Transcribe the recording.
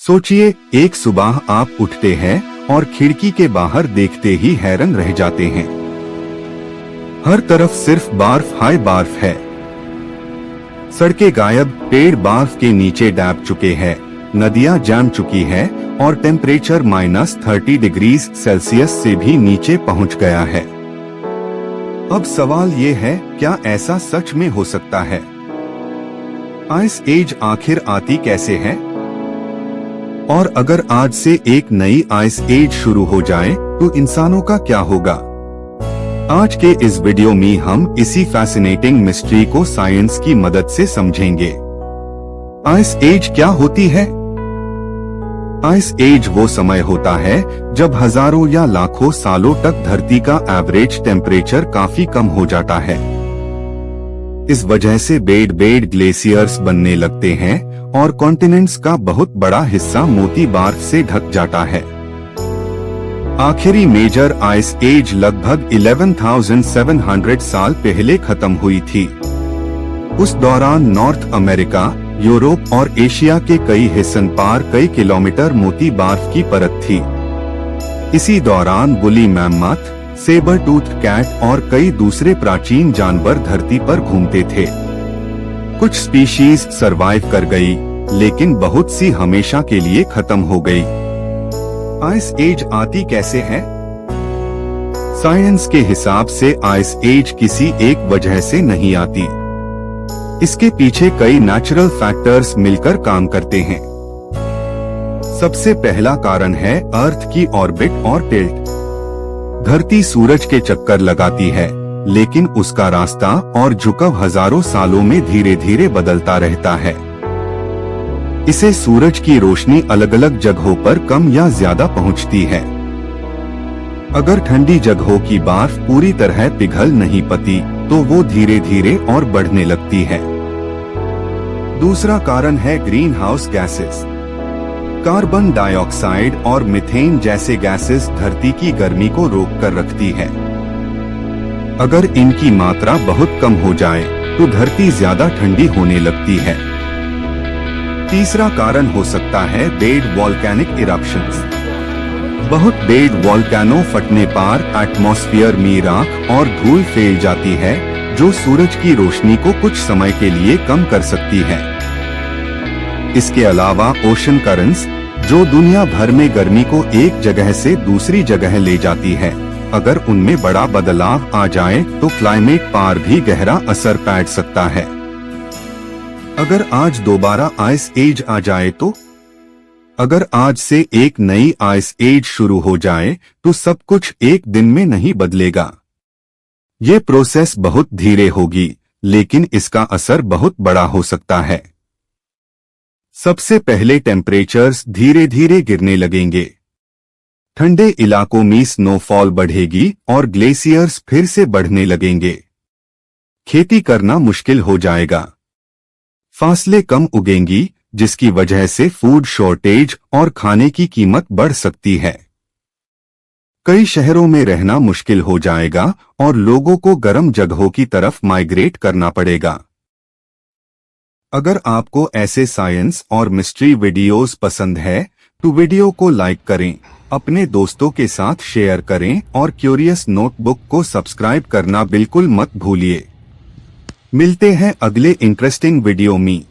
सोचिए, एक सुबह आप उठते हैं और खिड़की के बाहर देखते ही हैरान रह जाते हैं। हर तरफ सिर्फ बर्फ हाय बर्फ है। सड़कें गायब, पेड़ बर्फ के नीचे डूब चुके हैं, नदियां जम चुकी है और टेम्परेचर -30 डिग्री सेल्सियस से भी नीचे पहुंच गया है। अब सवाल ये है, क्या ऐसा सच में हो सकता है? आइस एज आखिर आती कैसे है? और अगर आज से एक नई आइस एज शुरू हो जाए तो इंसानों का क्या होगा? आज के इस वीडियो में हम इसी फैसिनेटिंग मिस्ट्री को साइंस की मदद से समझेंगे। आइस एज क्या होती है? आइस एज वो समय होता है जब हजारों या लाखों सालों तक धरती का एवरेज टेम्परेचर काफी कम हो जाता है। इस वजह से बेड ग्लेशियर्स बनने लगते हैं और कॉन्टिनेंट्स का बहुत बड़ा हिस्सा मोटी बर्फ से ढक जाता है। आखिरी मेजर आइस एज लगभग 11,700 साल पहले खत्म हुई थी। उस दौरान नॉर्थ अमेरिका, यूरोप और एशिया के कई हिस्सों पर कई किलोमीटर मोटी बर्फ की परत थी। इसी दौरान बुली मैमथ, सेबर टूथ कैट और कई दूसरे प्राचीन जानवर धरती पर घूमते थे। कुछ स्पीशीज सरवाइव कर गई, लेकिन बहुत सी हमेशा के लिए खत्म हो गई। आइस एज आती कैसे है? साइंस के हिसाब से आइस एज किसी एक वजह से नहीं आती। इसके पीछे कई नेचुरल फैक्टर्स मिलकर काम करते हैं। सबसे पहला कारण है अर्थ की ऑर्बिट और टिल्ट। धरती सूरज के चक्कर लगाती है, लेकिन उसका रास्ता और झुकाव हजारों सालों में धीरे धीरे बदलता रहता है। इसे सूरज की रोशनी अलग अलग जगहों पर कम या ज्यादा पहुंचती है। अगर ठंडी जगहों की बर्फ पूरी तरह पिघल नहीं पाती तो वो धीरे धीरे और बढ़ने लगती है। दूसरा कारण है green house gases. Carbon dioxide और मीथेन जैसे गैसेस धरती की गर्मी को रोक कर रखती है। अगर इनकी मात्रा बहुत कम हो जाए तो धरती ज्यादा ठंडी होने लगती है। तीसरा कारण हो सकता है बेड वॉल्केनिक इरप्शंस। बहुत बेड वॉल्केनो फटने पर एटमॉस्फेयर में राख और धूल फैल जाती है, जो सूरज की रोशनी को कुछ समय के लिए कम कर सकती है। इसके अलावा ओशन करंट्स, जो दुनिया भर में गर्मी को एक जगह से दूसरी जगह ले जाती है, अगर उनमें बड़ा बदलाव आ जाए तो क्लाइमेट पर भी गहरा असर पड़ सकता है। अगर आज दोबारा आइस एज आ जाए तो? अगर आज से एक नई आइस एज शुरू हो जाए तो सब कुछ एक दिन में नहीं बदलेगा। ये प्रोसेस बहुत धीरे होगी, लेकिन इसका असर बहुत बड़ा हो सकता है। सबसे पहले टेम्परेचर्स धीरे धीरे गिरने लगेंगे। ठंडे इलाकों में स्नोफॉल बढ़ेगी और ग्लेशियर्स फिर से बढ़ने लगेंगे। खेती करना मुश्किल हो जाएगा। फसलें कम उगेंगी, जिसकी वजह से फूड शॉर्टेज और खाने की कीमत बढ़ सकती है। कई शहरों में रहना मुश्किल हो जाएगा और लोगों को गर्म जगहों की तरफ माइग्रेट करना पड़ेगा। अगर आपको ऐसे साइंस और मिस्ट्री वीडियोस पसंद है तो वीडियो को लाइक करें, अपने दोस्तों के साथ शेयर करें और क्यूरियस नोटबुक को सब्सक्राइब करना बिल्कुल मत भूलिए। मिलते हैं अगले इंटरेस्टिंग वीडियो में।